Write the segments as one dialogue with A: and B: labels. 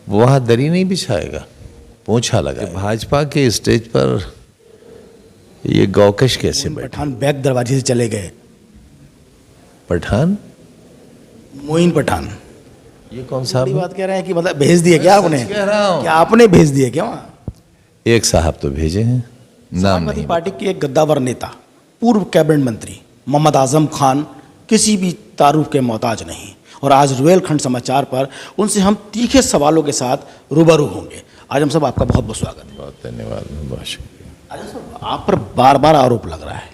A: वो वहाँ दरी नहीं बिछाएगा, पोंछा लगाएगा। भाजपा के स्टेज पर ये गौकश कैसे बैठे?
B: पठान बैक दरवाजे से चले गए।
A: पठान?
B: मोइन पठान।
A: ये कौन सा
B: बात कह रहे हैं कि मतलब भेज दिए क्या आपने?
A: कह रहा हूँ।
B: क्या आपने भेज दिए क्या वहाँ?
A: एक साहब तो भेजे हैं, नाम
B: समाजवादी
A: नहीं।
B: पार्टी के एक गद्दावर नेता, पूर्व कैबिनेट मंत्री मोहम्मद आजम खान किसी भी तारुफ के मोहताज नहीं, और आज रुहेलखंड समाचार पर उनसे हम तीखे सवालों के साथ रूबरू होंगे। आजम साहब, आपका बहुत बहुत स्वागत है।
A: बहुत धन्यवाद, बहुत शुक्रिया।
B: आजम साहब, आप पर बार बार आरोप लग रहा है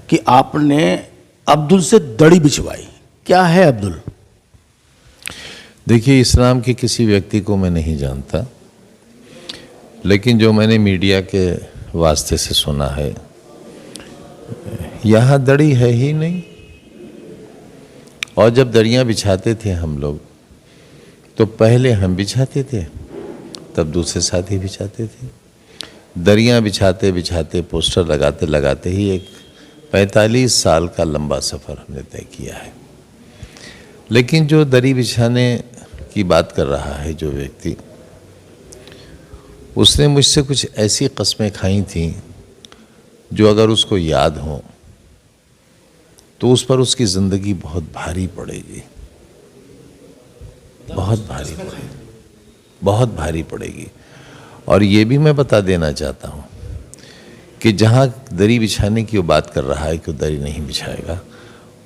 B: कि आपने अब्दुल से दड़ी बिछवाई। क्या है अब्दुल?
A: देखिए, इस नाम के किसी व्यक्ति को मैं नहीं जानता, लेकिन जो मैंने मीडिया के वास्ते से सुना है, यहाँ दड़ी है ही नहीं। और जब दरियाँ बिछाते थे हम लोग, तो पहले हम बिछाते थे, तब दूसरे साथी बिछाते थे। दरियाँ बिछाते बिछाते, पोस्टर लगाते लगाते ही एक 45 साल का लंबा सफ़र हमने तय किया है। लेकिन जो दरी बिछाने की बात कर रहा है जो व्यक्ति, उसने मुझसे कुछ ऐसी कस्में खाई थी जो अगर उसको याद हो तो उस पर उसकी ज़िंदगी बहुत भारी पड़ेगी, बहुत भारी पड़ेगी, बहुत भारी पड़ेगी। और ये भी मैं बता देना चाहता हूँ कि जहाँ दरी बिछाने की वो बात कर रहा है कि वो दरी नहीं बिछाएगा,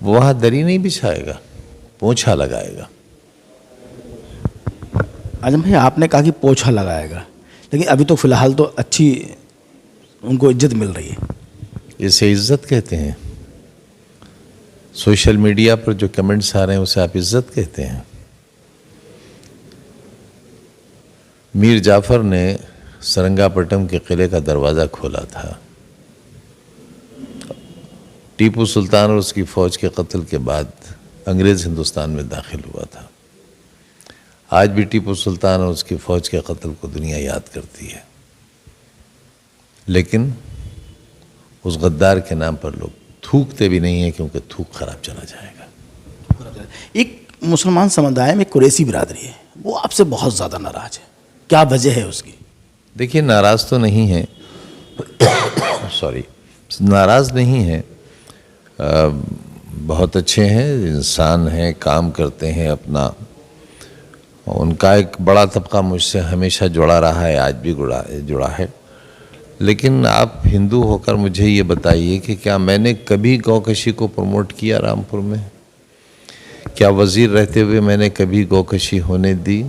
A: वो वहाँ दरी नहीं बिछाएगा, पोंछा लगाएगा।
B: आजम भाई, आपने कहा कि पोछा लगाएगा, लेकिन अभी तो फिलहाल तो अच्छी उनको इज्जत मिल रही है।
A: इसे इज्जत कहते हैं? सोशल मीडिया पर जो कमेंट्स आ रहे हैं उसे आप इज्जत कहते हैं? मीर जाफर ने सरंगापट्टम के किले का दरवाज़ा खोला था। टीपू सुल्तान और उसकी फ़ौज के कत्ल के बाद अंग्रेज़ हिंदुस्तान में दाखिल हुआ था। आज भी टीपू सुल्तान और उसकी फ़ौज के कत्ल को दुनिया याद करती है, लेकिन उस गद्दार के नाम पर लोग थूकते भी नहीं हैं, क्योंकि थूक खराब चला जाएगा।
B: एक मुसलमान समुदाय में कुरैशी बिरादरी है, वो आपसे बहुत ज़्यादा नाराज़ है। क्या वजह है उसकी?
A: देखिए, नाराज़ तो नहीं है, सॉरी, नाराज़ नहीं है। बहुत अच्छे हैं, इंसान हैं, काम करते हैं अपना। उनका एक बड़ा तबका मुझसे हमेशा जुड़ा रहा है, आज भी जुड़ा है। लेकिन आप हिंदू होकर मुझे ये बताइए कि क्या मैंने कभी गौकशी को प्रमोट किया रामपुर में? क्या वज़ीर रहते हुए मैंने कभी गौकशी होने दी?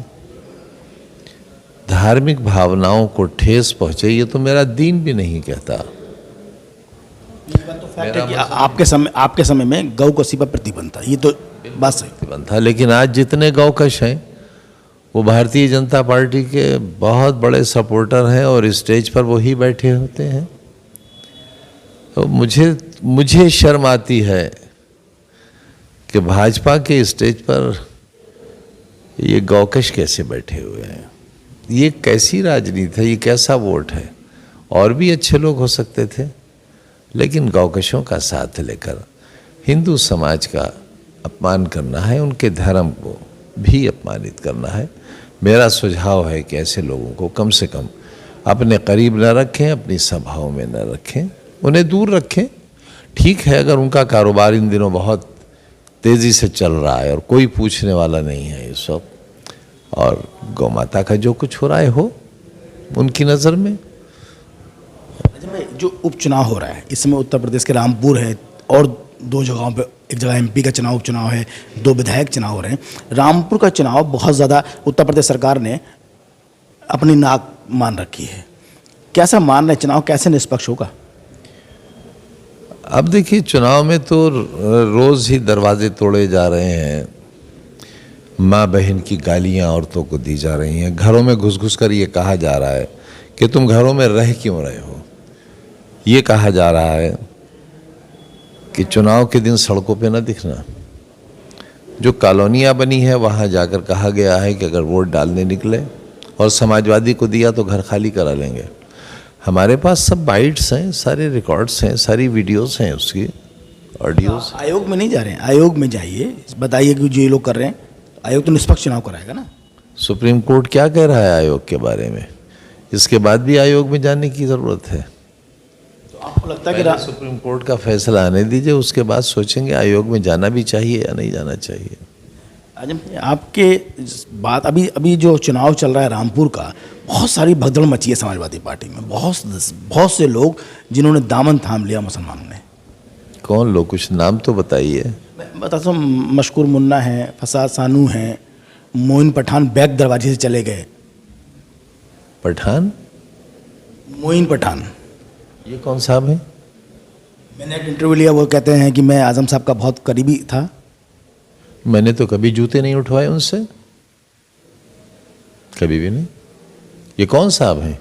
A: धार्मिक भावनाओं को ठेस पहुँचे, ये तो मेरा दीन भी नहीं कहता।
B: तो फैक्ट है कि आपके समय में गौकशी पर प्रतिबंध था, ये तो बात सही।
A: प्रतिबंध था, लेकिन आज जितने गौकश हैं वो भारतीय जनता पार्टी के बहुत बड़े सपोर्टर हैं और स्टेज पर वही बैठे होते हैं। तो मुझे शर्म आती है कि भाजपा के स्टेज पर ये गौकश कैसे बैठे हुए हैं। ये कैसी राजनीति है, ये कैसा वोट है? और भी अच्छे लोग हो सकते थे, लेकिन गौकशों का साथ लेकर हिंदू समाज का अपमान करना है, उनके धर्म को भी अपमानित करना है। मेरा सुझाव है कि ऐसे लोगों को कम से कम अपने करीब न रखें, अपनी सभाओं में न रखें, उन्हें दूर रखें। ठीक है, अगर उनका कारोबार इन दिनों बहुत तेज़ी से चल रहा है और कोई पूछने वाला नहीं है इस वक्त, और गौ माता का जो कुछ हो रहा है हो उनकी नज़र में।
B: जो उपचुनाव हो रहा है इस समय, उत्तर प्रदेश के रामपुर है और दो जगहों पे, एक जगह एमपी का चुनाव उपचुनाव है, 2 विधायक चुनाव हो रहे हैं। रामपुर का चुनाव बहुत ज़्यादा उत्तर प्रदेश सरकार ने अपनी नाक मान रखी है। कैसा मान रहे चुनाव, कैसे निष्पक्ष होगा?
A: अब देखिए, चुनाव में तो रोज़ ही दरवाजे तोड़े जा रहे हैं, माँ बहन की गालियाँ औरतों को दी जा रही हैं, घरों में घुस घुस कर ये कहा जा रहा है कि तुम घरों में रह क्यों रहे हो। ये कहा जा रहा है कि चुनाव के दिन सड़कों पे न दिखना। जो कॉलोनियाँ बनी है वहाँ जाकर कहा गया है कि अगर वोट डालने निकले और समाजवादी को दिया तो घर खाली करा लेंगे। हमारे पास सब बाइट्स हैं, सारे रिकॉर्ड्स हैं, सारी वीडियोस हैं, उसकी ऑडियोस।
B: आयोग में नहीं जा रहे हैं, आयोग में जाइए, बताइए कि जो ये लोग कर रहे हैं, आयोग तो निष्पक्ष चुनाव कराएगा ना।
A: सुप्रीम कोर्ट क्या कह रहा है आयोग के बारे में, इसके बाद भी आयोग में जाने की ज़रूरत है।
B: तो आपको लगता है कि
A: पहले सुप्रीम कोर्ट का फैसला आने दीजिए, उसके बाद सोचेंगे आयोग में जाना भी चाहिए या नहीं जाना चाहिए।
B: आजम भाई, आपके बात अभी जो चुनाव चल रहा है रामपुर का, बहुत सारी भगदड़ मची है समाजवादी पार्टी में। बहुत से लोग जिन्होंने दामन थाम लिया मुसलमानों ने।
A: कौन लोग, कुछ नाम तो बताइए।
B: मैं बताता हूँ, मशकूर मुन्ना है, फसाद सानू हैं, मोइन पठान बैक दरवाजे से चले गए।
A: पठान,
B: मोइन पठान,
A: ये कौन साहब है?
B: मैंने एक इंटरव्यू लिया, वो कहते हैं कि मैं आज़म साहब का बहुत करीबी था।
A: मैंने तो कभी जूते नहीं उठवाए उनसे, कभी भी नहीं। ये कौन साहब हैं?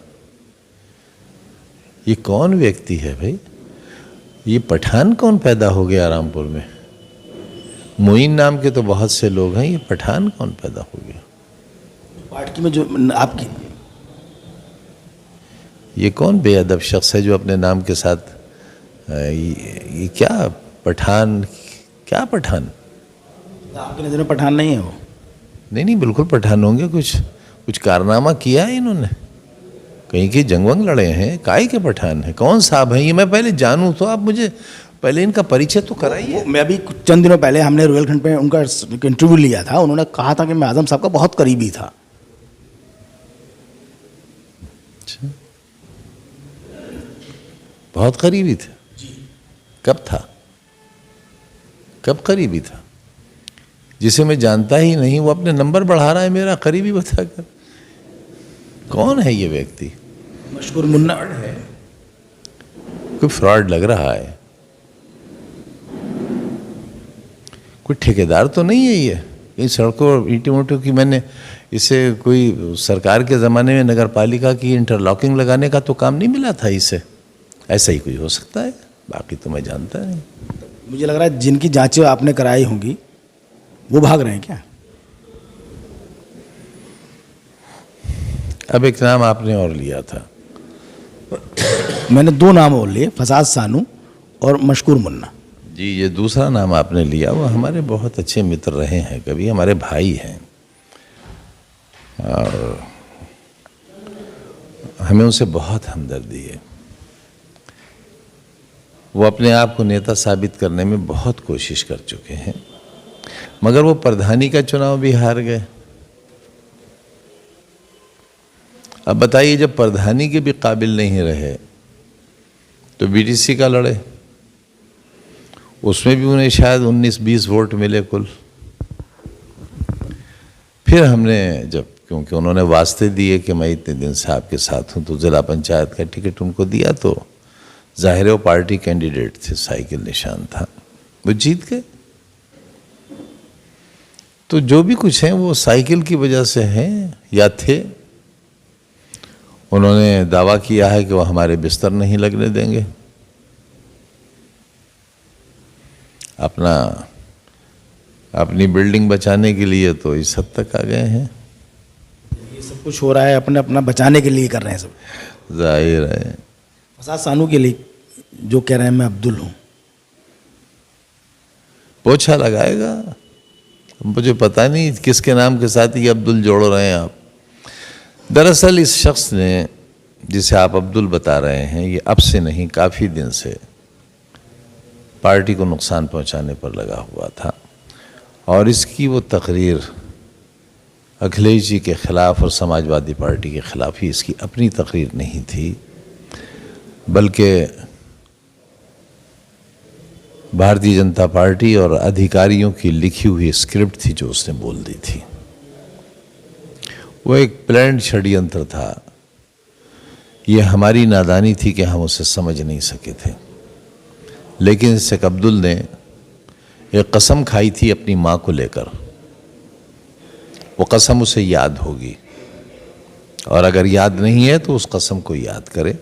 A: ये कौन व्यक्ति है भाई? ये पठान कौन पैदा हो गया रामपुर में? मोइन नाम के तो बहुत से लोग हैं, ये पठान कौन पैदा हो गया?
B: पार्टी में जो आपकी,
A: ये कौन बेअदब शख्स है जो अपने नाम के साथ ये क्या पठान, क्या पठान?
B: आपकी नज़र में पठान नहीं है वो?
A: नहीं, बिल्कुल पठान होंगे। कुछ कारनामा किया है इन्होंने, कहीं की जंग वंग लड़े हैं, काय के पठान है? कौन साहब हैं ये? मैं पहले जानूं तो आप मुझे पहले इनका परिचय तो कराइए।
B: मैं अभी चंद दिनों पहले हमने रोहिलखंड पे उनका इंटरव्यू लिया था, उन्होंने कहा था कि मैं आज़म साहब का बहुत करीबी था।
A: अच्छा, बहुत करीबी थे? कब था, कब करीबी था? जिसे मैं जानता ही नहीं वो अपने नंबर बढ़ा रहा है मेरा करीबी बताकर। कौन है ये व्यक्ति?
B: मशहूर मुन्ना है,
A: कोई फ्रॉड लग रहा है। कोई ठेकेदार तो नहीं है ये? कहीं सड़कों ईंटों ऊँटों की, मैंने इसे कोई सरकार के ज़माने में नगर पालिका की इंटरलॉकिंग लगाने का तो काम नहीं मिला था इसे? ऐसा ही कोई हो सकता है, बाकी तो मैं जानता नहीं।
B: मुझे लग रहा है जिनकी जांचें आपने कराई होंगी वो भाग रहे हैं क्या?
A: अब एक नाम आपने और लिया था।
B: मैंने दो नाम और लिए, फसाद सानू और मशकूर मुन्ना।
A: जी, ये दूसरा नाम आपने लिया, वो हमारे बहुत अच्छे मित्र रहे हैं, कभी हमारे भाई हैं, और हमें उनसे बहुत हमदर्दी है। वो अपने आप को नेता साबित करने में बहुत कोशिश कर चुके हैं, मगर वो प्रधानी का चुनाव भी हार गए। अब बताइए, जब प्रधानी के भी काबिल नहीं रहे तो बीटीसी का लड़े, उसमें भी उन्हें शायद 19-20 वोट मिले कुल। फिर हमने जब, क्योंकि उन्होंने वास्ते दिए कि मैं इतने दिन से आपके साथ हूं, तो जिला पंचायत का टिकट उनको दिया, तो जाहिर है वो पार्टी कैंडिडेट थे, साइकिल निशान था, वो जीत गए। तो जो भी कुछ है वो साइकिल की वजह से हैं या थे। उन्होंने दावा किया है कि वो हमारे बिस्तर नहीं लगने देंगे, अपनी बिल्डिंग बचाने के लिए तो इस हद तक आ गए हैं।
B: ये सब कुछ हो रहा है अपने अपना बचाने के लिए कर रहे हैं सब,
A: जाहिर है।
B: फसाद सानू के लिए जो कह रहे हैं मैं अब्दुल हूं,
A: पोछा लगाएगा। मुझे पता नहीं किसके नाम के साथ ये अब्दुल जोड़ रहे हैं आप। दरअसल इस शख्स ने, जिसे आप अब्दुल बता रहे हैं, ये अब से नहीं काफ़ी दिन से पार्टी को नुकसान पहुंचाने पर लगा हुआ था, और इसकी वो तकरीर अखिलेश जी के ख़िलाफ़ और समाजवादी पार्टी के ख़िलाफ़ ही इसकी अपनी तकरीर नहीं थी, बल्कि भारतीय जनता पार्टी और अधिकारियों की लिखी हुई स्क्रिप्ट थी जो उसने बोल दी थी। वो एक प्लान्ड षड्यंत्र था। ये हमारी नादानी थी कि हम उसे समझ नहीं सके थे, लेकिन शेख अब्दुल ने एक कसम खाई थी अपनी माँ को लेकर। वो कसम उसे याद होगी, और अगर याद नहीं है तो उस कसम को याद करे,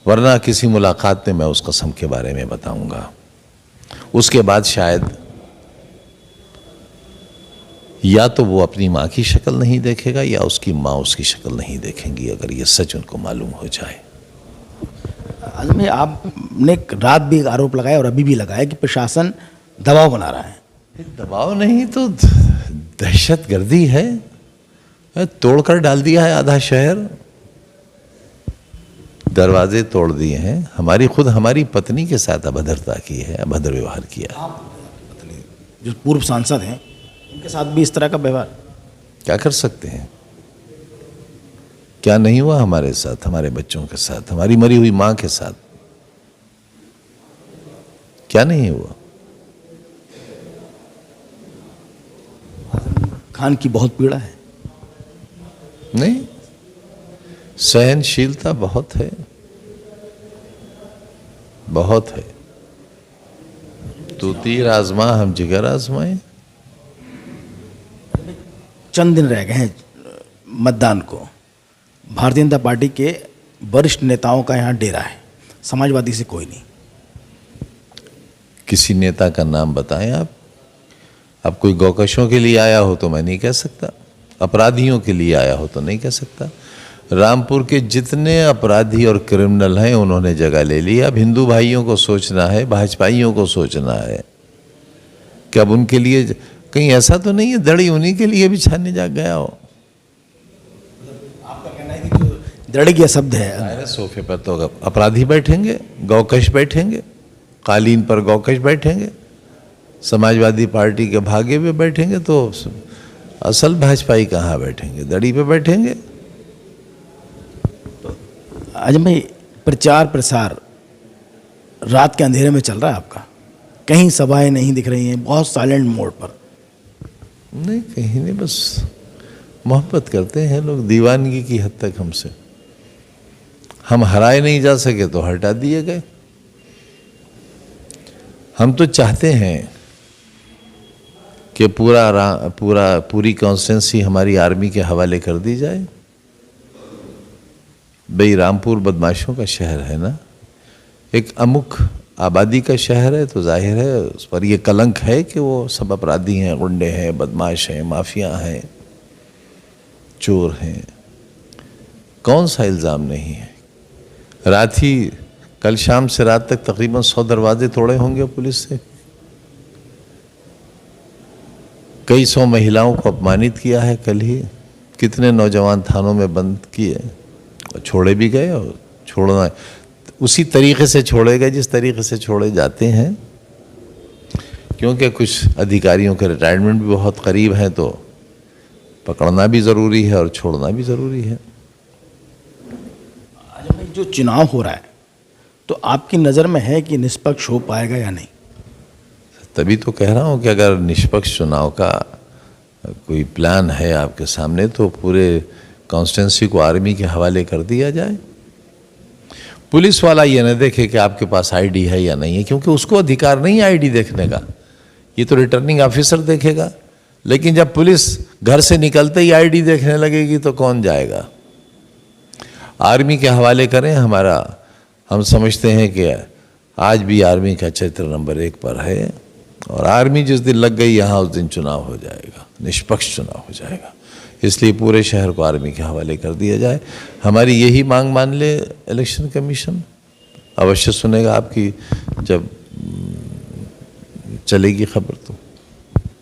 A: वरना किसी मुलाकात में मैं उस कसम के बारे में बताऊंगा। उसके बाद शायद या तो वो अपनी माँ की शक्ल नहीं देखेगा या उसकी माँ उसकी शक्ल नहीं देखेंगी, अगर ये सच उनको मालूम हो जाए।
B: आजम भाई, आपने रात भी एक आरोप लगाया और अभी भी लगाया कि प्रशासन दबाव बना रहा है।
A: दबाव नहीं तो दहशतगर्दी है। तोड़कर डाल दिया है आधा शहर, दरवाजे तोड़ दिए हैं। हमारी पत्नी के साथ अभद्रता की है, अभद्र व्यवहार किया।
B: जो पूर्व सांसद हैं उनके साथ भी इस तरह का व्यवहार,
A: क्या कर सकते हैं? क्या नहीं हुआ हमारे साथ, हमारे बच्चों के साथ, हमारी मरी हुई मां के साथ? क्या नहीं हुआ?
B: खान की बहुत पीड़ा है।
A: नहीं, सहनशीलता बहुत है, बहुत है। तू तीर आजमा, हम जिगर आजमाए।
B: चंद दिन रह गए हैं मतदान को। भारतीय जनता पार्टी के वरिष्ठ नेताओं का यहाँ डेरा है, समाजवादी से कोई नहीं।
A: किसी नेता का नाम बताएं आप। अब कोई गौकशों के लिए आया हो तो मैं नहीं कह सकता, अपराधियों के लिए आया हो तो नहीं कह सकता। रामपुर के जितने अपराधी और क्रिमिनल हैं उन्होंने जगह ले ली। अब हिंदू भाइयों को सोचना है, भाजपाइयों को सोचना है कि अब उनके लिए कहीं ऐसा तो नहीं है दड़ी उन्हीं के लिए बिछाने जा गया हो।
B: आपका कहना है कि जो दृढ़ शब्द है,
A: अरे सोफे पर तो अपराधी बैठेंगे, गौकश बैठेंगे, कालीन पर गौकश बैठेंगे, समाजवादी पार्टी के भागे हुए बैठेंगे, तो असल भाजपाई कहाँ बैठेंगे? दड़ी पे बैठेंगे।
B: आजम भाई, प्रचार प्रसार रात के अंधेरे में चल रहा है आपका, कहीं सभाएं नहीं दिख रही हैं, बहुत साइलेंट मोड पर।
A: नहीं, कहीं नहीं, बस मोहब्बत करते हैं लोग दीवानगी की हद तक हमसे। हम हराए नहीं जा सके तो हटा दिए गए। हम तो चाहते हैं कि पूरी कॉन्स्टिट्यूंसी हमारी आर्मी के हवाले कर दी जाए। भाई रामपुर बदमाशों का शहर है ना, एक अमुक आबादी का शहर है, तो जाहिर है उस पर ये कलंक है कि वो सब अपराधी हैं, गुंडे हैं, बदमाश हैं, माफिया हैं, चोर हैं। कौन सा इल्ज़ाम नहीं है? रात ही कल शाम से रात तक तकरीबन 100 दरवाजे तोड़े होंगे पुलिस से। कई 100 महिलाओं को अपमानित किया है कल ही। कितने नौजवान थानों में बंद किए और छोड़े भी गए, और छोड़ना उसी तरीके से छोड़े गए जिस तरीके से छोड़े जाते हैं, क्योंकि कुछ अधिकारियों के रिटायरमेंट भी बहुत करीब हैं, तो पकड़ना भी ज़रूरी है और छोड़ना भी ज़रूरी है।
B: आजम भाई, जो चुनाव हो रहा है तो आपकी नज़र में है कि निष्पक्ष हो पाएगा या नहीं?
A: तभी तो कह रहा हूँ कि अगर निष्पक्ष चुनाव का कोई प्लान है आपके सामने तो पूरे कॉन्स्टिट्यूंसी को आर्मी के हवाले कर दिया जाए। पुलिस वाला ये न देखे कि आपके पास आईडी है या नहीं है, क्योंकि उसको अधिकार नहीं है आईडी देखने का, ये तो रिटर्निंग ऑफिसर देखेगा। लेकिन जब पुलिस घर से निकलते ही आईडी देखने लगेगी तो कौन जाएगा? आर्मी के हवाले करें। हम समझते हैं कि आज भी आर्मी का चरित्र नंबर 1 पर है, और आर्मी जिस दिन लग गई यहाँ उस दिन चुनाव हो जाएगा, निष्पक्ष चुनाव हो जाएगा। इसलिए पूरे शहर को आर्मी के हवाले कर दिया जाए। हमारी यही मांग मान ले इलेक्शन कमीशन, अवश्य सुनेगा आपकी जब चलेगी खबर तो।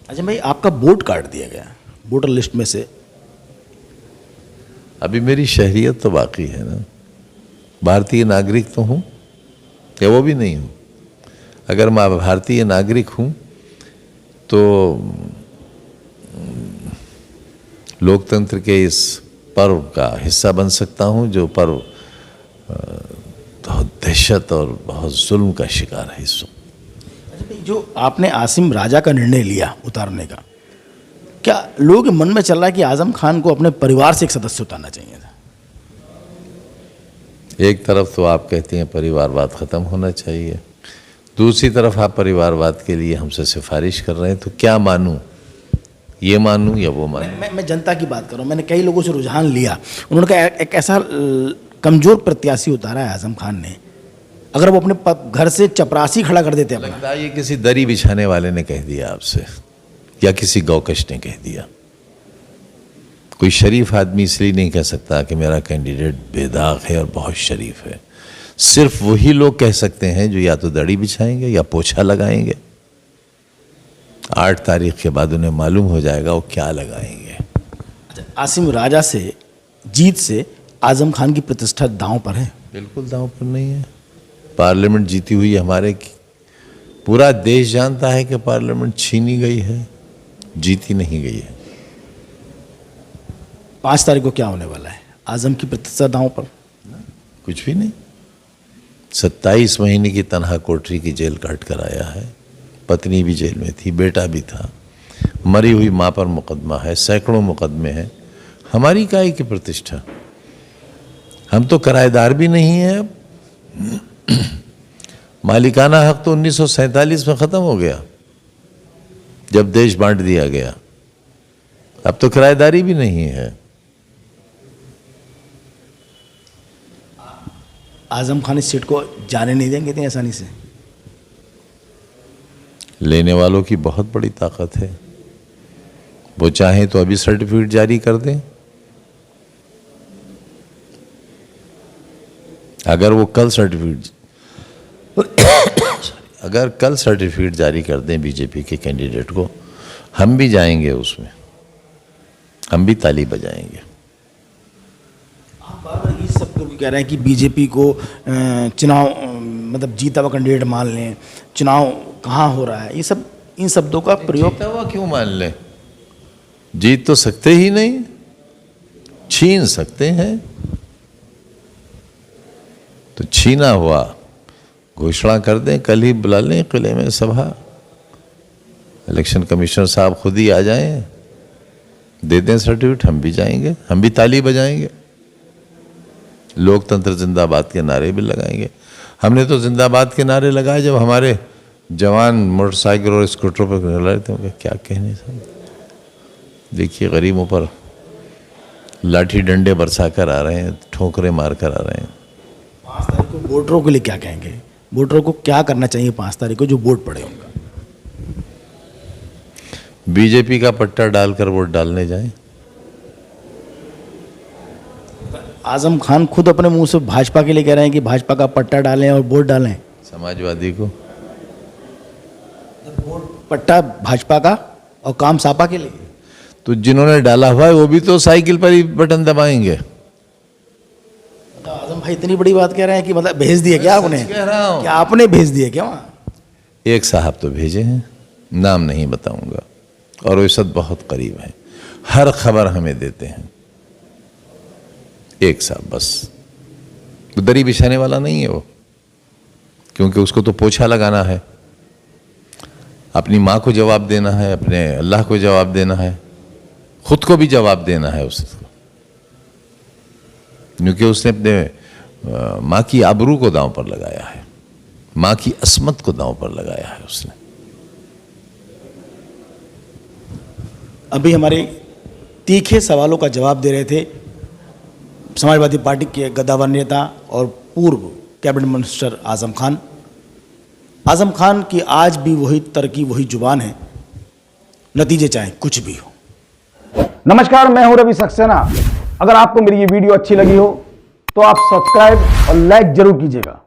B: अच्छा भाई, आपका वोट काट दिया गया वोटर लिस्ट में से।
A: अभी मेरी शहरियत तो बाकी है ना, भारतीय नागरिक तो हूँ या वो भी नहीं हूँ? अगर मैं भारतीय नागरिक हूँ तो लोकतंत्र के इस पर्व का हिस्सा बन सकता हूँ, जो पर्व बहुत दहशत और बहुत जुल्म का शिकार है इस वक्त।
B: जो आपने आसिम राजा का निर्णय लिया उतारने का, क्या लोगों के मन में चल रहा है कि आजम खान को अपने परिवार से एक सदस्य उतारना चाहिए था?
A: एक तरफ तो आप कहती हैं परिवारवाद ख़त्म होना चाहिए, दूसरी तरफ आप परिवारवाद के लिए हमसे सिफारिश कर रहे हैं, तो क्या मानूं? ये मानूं या वो मानूं?
B: मैं जनता की बात कर रहा हूँ। मैंने कई लोगों से रुझान लिया, उन्होंने कहा एक ऐसा कमज़ोर प्रत्याशी उतारा है आजम खान ने, अगर वो अपने घर से चपरासी खड़ा कर देते अपना।
A: लगता है ये किसी दरी बिछाने वाले ने कह दिया आपसे, या किसी गौकश ने कह दिया। कोई शरीफ आदमी इसलिए नहीं कह सकता कि मेरा कैंडिडेट बेदाग है और बहुत शरीफ है। सिर्फ वही लोग कह सकते हैं जो या तो दड़ी बिछाएंगे या पोछा लगाएंगे। 8 तारीख के बाद उन्हें मालूम हो जाएगा वो क्या लगाएंगे।
B: आसिम राजा से जीत से आजम खान की प्रतिष्ठा दांव पर है।
A: बिल्कुल दांव पर नहीं है। पार्लियामेंट जीती हुई हमारे की पूरा देश जानता है कि पार्लियामेंट छीनी गई है, जीती नहीं गई है।
B: 5 तारीख को क्या होने वाला है? आजम की प्रतिष्ठा दांव पर?
A: कुछ भी नहीं। 27 महीने की तनहा कोठरी की जेल काट कर आया है। पत्नी भी जेल में थी, बेटा भी था, मरी हुई माँ पर मुकदमा है, सैकड़ों मुकदमे हैं। हमारी काय की प्रतिष्ठा? हम तो किराएदार भी नहीं हैं अब। मालिकाना हक तो 1947 में ख़त्म हो गया जब देश बांट दिया गया। अब तो किराएदारी भी नहीं है।
B: आजम खान इस सीट को जाने नहीं देंगे इतनी आसानी से?
A: लेने वालों की बहुत बड़ी ताकत है। वो चाहें तो अभी सर्टिफिकेट जारी कर दें। अगर वो कल सर्टिफिकेट जारी कर दें बीजेपी के कैंडिडेट को, हम भी जाएंगे उसमें, हम भी ताली बजाएंगे।
B: आप बार-बार इस सब को भी कह रहे हैं कि बीजेपी को चुनाव मतलब जीता हुआ कैंडिडेट मान लें, चुनाव कहाँ हो रहा है, ये सब इन शब्दों का प्रयोग।
A: जीता हुआ क्यों मान लें? जीत तो सकते ही नहीं, छीन सकते हैं। तो छीना हुआ घोषणा कर दें, कल ही बुला लें किले में सभा, इलेक्शन कमिश्नर साहब खुद ही आ जाएं, दे दें सर्टिफिकेट, हम भी जाएंगे, हम भी ताली बजाएंगे, लोकतंत्र जिंदाबाद के नारे भी लगाएंगे। हमने तो जिंदाबाद के नारे लगाए जब हमारे जवान मोटरसाइकिल और स्कूटरों पर निकल रहे थे। उनके क्या कहने साहब, देखिए गरीबों पर लाठी डंडे बरसा कर आ रहे हैं, ठोकरें मार कर आ रहे हैं।
B: 5 तारीख को वोटरों के लिए क्या कहेंगे? वोटरों को क्या करना चाहिए 5 तारीख को जो वोट पड़े उनका?
A: बीजेपी का पट्टा डालकर वोट डालने जाएं।
B: आजम खान खुद अपने मुंह से भाजपा के लिए कह रहे हैं कि भाजपा का पट्टा डालें और वोट डालें।
A: समाजवादी को
B: पट्टा भाजपा का और काम सापा के लिए।
A: तो जिन्होंने डाला हुआ है वो भी तो साइकिल पर ही बटन दबाएंगे।
B: तो आजम भाई इतनी बड़ी बात कह रहे हैं कि मतलब भेज दिए क्या आपने?
A: कह रहा हूं।
B: क्या आपने भेज दिए क्या वहाँ?
A: एक साहब तो भेजे हैं, नाम नहीं बताऊंगा, और वो सब बहुत करीब हैं, हर खबर हमें देते हैं। एक साहब बस, तो दरी बिछाने वाला नहीं है वो, क्योंकि उसको तो पोछा लगाना है, अपनी माँ को जवाब देना है, अपने अल्लाह को जवाब देना है, खुद को भी जवाब देना है उसको, क्योंकि उसने अपने माँ की आबरू को दांव पर लगाया है, माँ की अस्मत को दांव पर लगाया है उसने।
B: अभी हमारे तीखे सवालों का जवाब दे रहे थे समाजवादी पार्टी के गद्दावर नेता और पूर्व कैबिनेट मिनिस्टर आजम खान। आजम खान की आज भी वही तरकी, वही जुबान है, नतीजे चाहे कुछ भी हो।
C: नमस्कार, मैं हूं रवि सक्सेना। अगर आपको मेरी ये वीडियो अच्छी लगी हो तो आप सब्सक्राइब और लाइक जरूर कीजिएगा,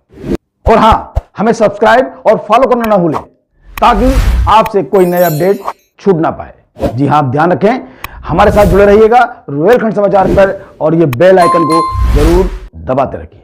C: और हाँ, हमें सब्सक्राइब और फॉलो करना ना भूलें ताकि आपसे कोई नया अपडेट छूट ना पाए। जी हाँ, आप ध्यान रखें, हमारे साथ जुड़े रहिएगा रुहेलखंड समाचार पर, और ये बेल आइकन को जरूर दबाते रखिए।